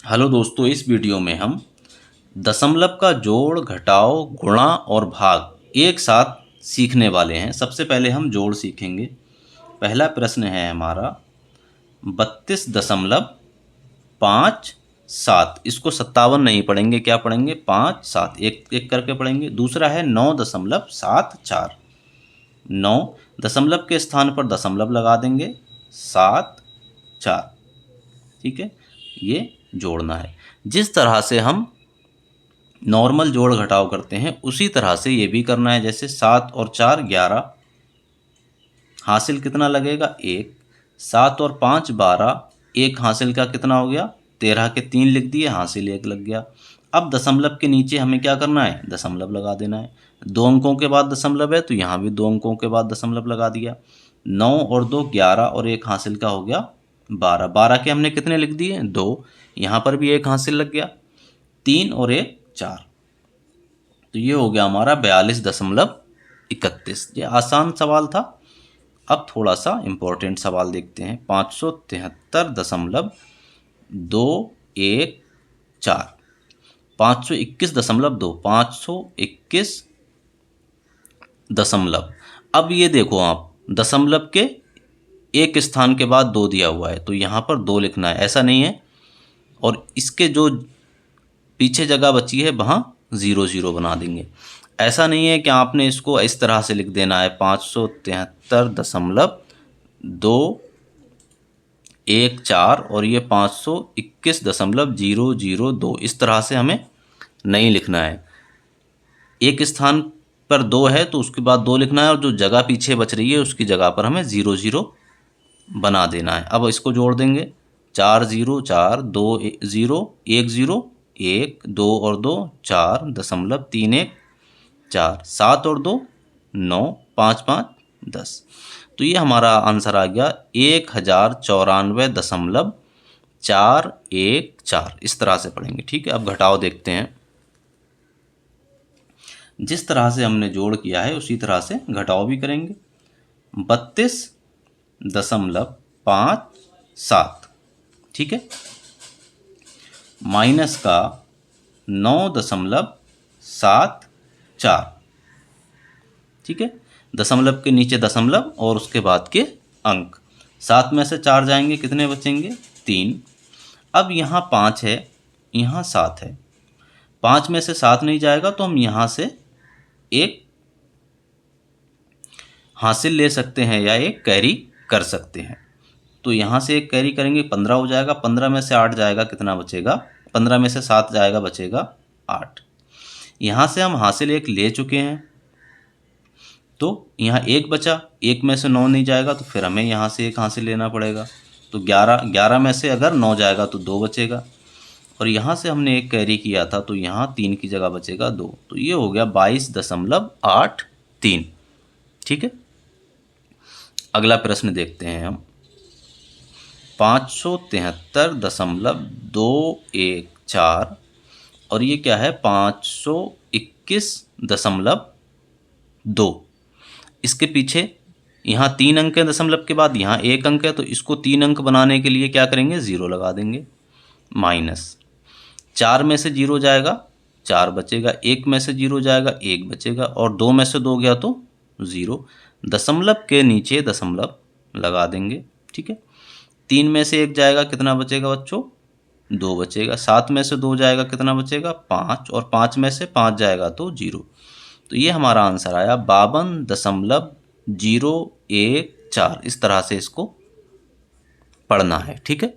Hello दोस्तों, इस video में हम दशमलव का जोड़, घटाव, गुणा और भाग एक साथ सीखने वाले हैं। सबसे पहले हम जोड़ सीखेंगे। पहला प्रश्न है हमारा 32.57। इसको 57 नहीं पढ़ेंगे, क्या पढ़ेंगे? 5 7, एक एक करके पढ़ेंगे। दूसरा है 9.74। 9 दशमलव के स्थान पर दशमलव लगा देंगे, 7 4। ठीक है, ये जोड़ना है। जिस तरह से हम नॉर्मल जोड़ घटाव करते हैं उसी तरह से ये भी करना है। जैसे 7 और 4 11, हासिल कितना लगेगा? 1। 7 और 5 12, एक हासिल का कितना हो गया? 13 के 3 लिख दिए, हासिल 1 लग गया। अब दशमलव के नीचे हमें क्या करना है? दशमलव लगा देना है। 2 अंकों के बाद दशमलव है तो यहाँ भी 2 अंकों के बाद दशमलव लगा दिया। 9 और 2 11 और एक हासिल का हो गया 12। 12 के हमने कितने लिख दिए? 2। यहाँ पर भी एक हासिल लग गया, 3 और 1 4। तो ये हो गया हमारा 42.31। ये आसान सवाल था। अब थोड़ा सा इम्पोर्टेंट सवाल देखते हैं। 573.214, 521.2, 521 दशमलव। अब ये देखो, आप दशमलव के एक स्थान के बाद 2 दिया हुआ है तो यहाँ पर 2 लिखना है, ऐसा नहीं है। और इसके जो पीछे जगह बची है वहाँ 0 0 बना देंगे। ऐसा नहीं है कि आपने इसको इस तरह से लिख देना है 573.214 और ये 521.002, इस तरह से हमें नहीं लिखना है। एक स्थान पर 2 है तो उसके बाद 2 लिखना है और जो जगह पीछे बच रही है उसकी जगह पर हमें 0 0 बना देना है। अब इसको जोड़ देंगे। 4 0 4, 2 0 1 0 1, 2 और 2 4, 0.31 4, 7 और 2 9, 5 5 10। तो ये हमारा आंसर आ गया 1094.414। इस तरह से पढ़ेंगे। ठीक है, अब घटाव देखते हैं। जिस तरह से हमने जोड़ किया है उसी तरह से घटाव भी करेंगे। 32.57, ठीक है, माइनस का 9.74। ठीक है, दशमलव के नीचे दशमलव और उसके बाद के अंक। 7 में से 4 जाएंगे, कितने बचेंगे? 3। अब यहाँ 5 है, यहाँ 7 है। 5 में से 7 नहीं जाएगा तो हम यहाँ से एक हासिल ले सकते हैं या एक कैरी कर सकते हैं। तो यहाँ से एक कैरी करेंगे, 15 हो जाएगा। 15 में से 8 जाएगा, कितना बचेगा? 15 में से 7 जाएगा, बचेगा 8। यहाँ से हम हासिल एक ले चुके हैं तो यहाँ एक बचा। एक में से 9 नहीं जाएगा तो फिर हमें यहाँ से एक हासिल लेना पड़ेगा। तो 11 में से अगर 9 जाएगा तो 2 बचेगा। और यहाँ से हमने एक कैरी किया था तो यहाँ 3 की जगह बचेगा 2। तो ये हो गया 22.83। ठीक है, अगला प्रश्न देखते हैं हम। 573.214 और ये क्या है? 521.2। इसके पीछे यहाँ 3 अंक है दशमलव के बाद, यहाँ 1 अंक है तो इसको 3 अंक बनाने के लिए क्या करेंगे? 0 लगा देंगे। माइनस 4 में से 0 जाएगा, 4 बचेगा। 1 में से 0 जाएगा, 1 बचेगा। और 2 में से 2 गया तो 0। दशमलव के नीचे दशमलव लगा देंगे। ठीक है, 3 में से 1 जाएगा, कितना बचेगा बच्चों? 2 बचेगा। 7 में से 2 जाएगा, कितना बचेगा? 5। और 5 में से 5 जाएगा तो 0। तो ये हमारा आंसर आया 52.014। इस तरह से इसको पढ़ना है। ठीक है,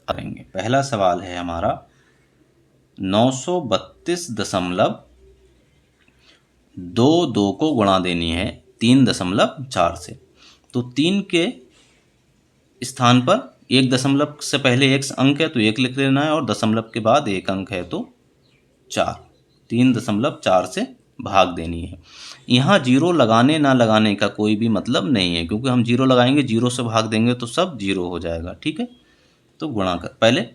करेंगे। पहला सवाल है हमारा 932.22 को गुणा देनी है 3.4 से। तो 3 के स्थान पर एक दशमलव से पहले एक अंक है तो 1 लिख लेना है और दशमलव के बाद एक अंक है तो 4। 3.4 से भाग देनी है। यहाँ 0 लगाने ना लगाने का कोई भी मतलब नहीं है, क्योंकि हम 0 लगाएंगे, 0 से भाग देंगे तो सब 0 हो जाएगा। ठीक है, तो गुणा कर, पहले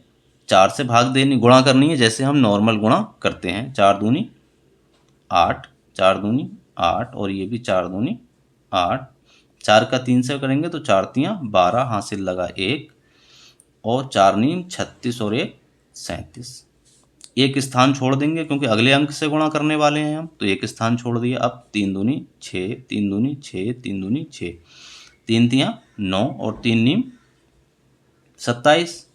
4 से भाग देनी, गुणा करनी है जैसे हम नॉर्मल गुणा करते हैं। 4 दूनी 8, 4 दूनी 8 और ये भी 4 दूनी 8। 4 का 3 से करेंगे तो 4 तियाँ 12, हासिल लगा 1 और 4 नीम 36 और 1 37। एक स्थान छोड़ देंगे क्योंकि अगले अंक से गुणा करने वाले हैं हम, तो एक स्थान छोड़ दिया। अब 3 दूनी 6, 3 दूनी 6, 3 दूनी 6, 3 तियाँ 9 और 3 नीम 27।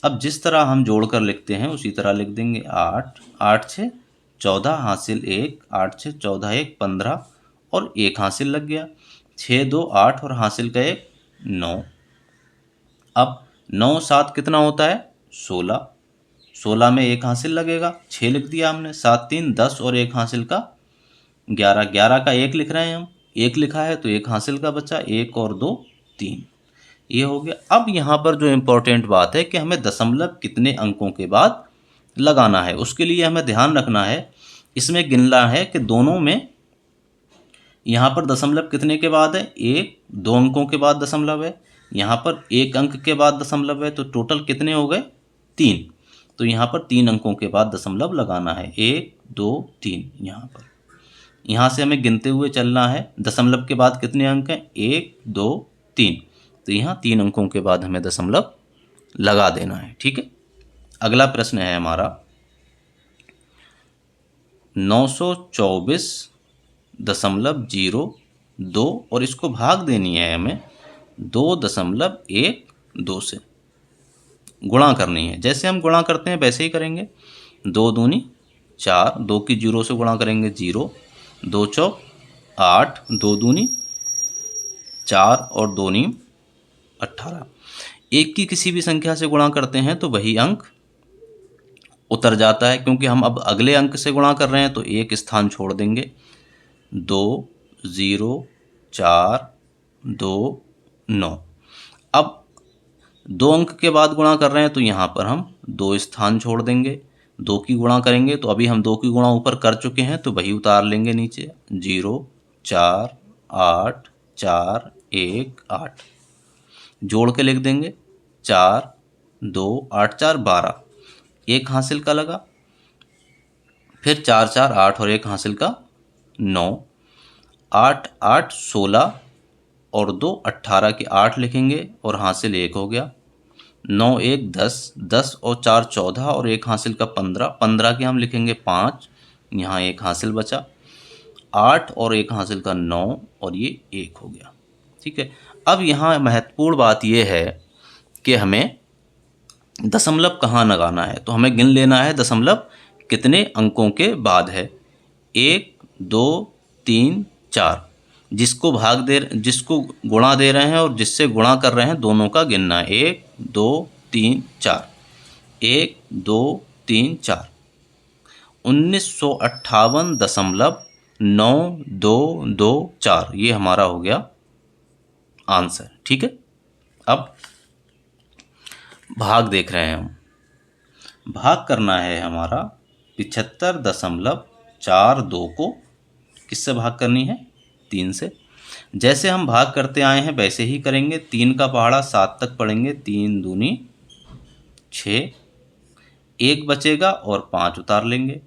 अब जिस तरह हम जोड़कर लिखते हैं उसी तरह लिख देंगे। 8, 8 6 14 हासिल 1, 8 6 14 1 15 और 1 हासिल लग गया। 6 2 8 और हासिल का 1 9। अब 9 7 कितना होता है? 16। 16 में 1 हासिल लगेगा, 6 लिख दिया हमने। 7 3 10 और 1 हासिल का 11। 11 का 1 लिख रहे हैं हम, 1 लिखा है तो 1 हासिल का बचा, 1 और 2 3। ये हो गया। अब यहाँ पर जो इम्पोर्टेंट बात है कि हमें दशमलव कितने अंकों के बाद लगाना है, उसके लिए हमें ध्यान रखना है, इसमें गिनना है कि दोनों में यहाँ पर दशमलव कितने के बाद है? 1 2 अंकों के बाद दशमलव है, यहाँ पर 1 अंक के बाद दशमलव है, तो टोटल कितने हो गए? 3। तो यहाँ पर 3 अंकों के बाद दशमलव लगाना है। 1 2 3 यहाँ पर। यहाँ से हमें गिनते हुए चलना है। दशमलव के बाद कितने अंक हैं? 1 2 3। तो यहाँ 3 अंकों के बाद हमें दशमलव लगा देना है। ठीक है। अगला प्रश्न है हमारा 924.02 और इसको भाग देनी है हमें 2.12 से गुणा करनी है। जैसे हम गुणा करते हैं वैसे ही करेंगे। 2 दूनी 4, 2 की 0 से गुणा करेंगे 0, 2 चौक 8, 2 दूनी 4 और 2 नीम 18। एक की किसी भी संख्या से गुणा करते हैं तो वही अंक उतर जाता है। क्योंकि हम अब अगले अंक से गुणा कर रहे हैं तो एक स्थान छोड़ देंगे। 2 0 4 2 9। अब 2 अंक के बाद गुणा कर रहे हैं तो यहाँ पर हम 2 स्थान छोड़ देंगे। 2 की गुणा करेंगे तो अभी हम 2 की गुणा ऊपर कर चुके हैं तो वही उतार लेंगे नीचे। 0 4 8 4 1 8 जोड़ के लिख देंगे। 4 2 8 4 12, 1 हासिल का लगा। फिर 4 4 8 और 1 हासिल का 9। 8 8 16 और 2 18 के 8 लिखेंगे और हासिल 1 हो गया। 9 1 10, 10 और 4 14 और 1 हासिल का 15। 15 के हम लिखेंगे 5, यहाँ 1 हासिल बचा। 8 और 1 हासिल का 9 और ये 1 हो गया। ठीक है। अब यहाँ महत्वपूर्ण बात यह है कि हमें दशमलव कहाँ लगाना है, तो हमें गिन लेना है दशमलव कितने अंकों के बाद है। 1 2 3 4, जिसको गुणा दे रहे हैं और जिससे गुणा कर रहे हैं दोनों का गिनना है। 1 2 3 4, 1 2 3 4, 1958.9224, ये हमारा हो गया आंसर। ठीक है। अब भाग देख रहे हैं हम। भाग करना है हमारा 75.42 को किससे भाग करनी है? 3 से। जैसे हम भाग करते आए हैं वैसे ही करेंगे। 3 का पहाड़ा 7 तक पढ़ेंगे। 3 दूनी 6, 1 बचेगा और 5 उतार लेंगे।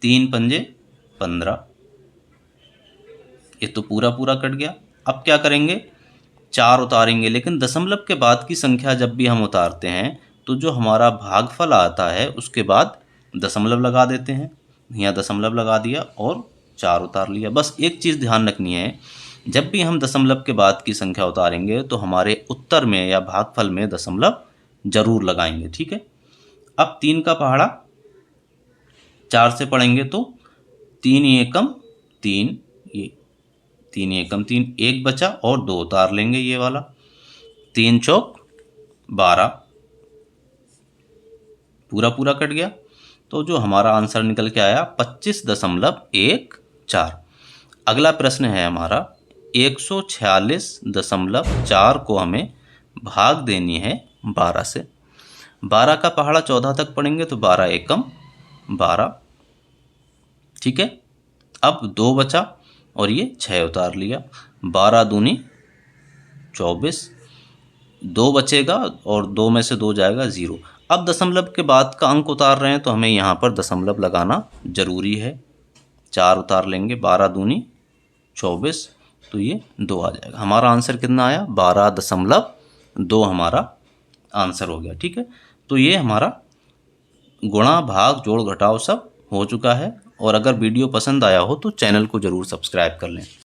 3 पंजे 15, ये तो पूरा पूरा कट गया। अब क्या करेंगे? 4 उतारेंगे। लेकिन दशमलव के बाद की संख्या जब भी हम उतारते हैं तो जो हमारा भागफल आता है उसके बाद दशमलव लगा देते हैं। यहाँ दशमलव लगा दिया और 4 उतार लिया। बस एक चीज़ ध्यान रखनी है, जब भी हम दशमलव के बाद की संख्या उतारेंगे तो हमारे उत्तर में या भागफल में दशमलव जरूर लगाएंगे। ठीक है। अब 3 का पहाड़ा 4 से पढ़ेंगे तो 3 एकम 3, ये 3 एकम 3, 1 बचा और 2 उतार लेंगे ये वाला। 3 चौक 12, पूरा पूरा कट गया। तो जो हमारा आंसर निकल के आया 25.14। अगला प्रश्न है हमारा 146.4 को हमें भाग देनी है 12 से। 12 का पहाड़ा 14 तक पढ़ेंगे तो 12 एकम 12। ठीक है। अब 2 बचा और ये 6 उतार लिया। 12 दूनी 24, 2 बचेगा और 2 में से 2 जाएगा 0। अब दशमलव के बाद का अंक उतार रहे हैं तो हमें यहाँ पर दशमलव लगाना जरूरी है। 4 उतार लेंगे। 12 दूनी 24, तो ये 2 आ जाएगा। हमारा आंसर कितना आया? 12.2 हमारा आंसर हो गया। ठीक है। तो ये हमारा गुणा भाग जोड़ घटाव सब हो चुका है। और अगर वीडियो पसंद आया हो तो चैनल को ज़रूर सब्सक्राइब कर लें।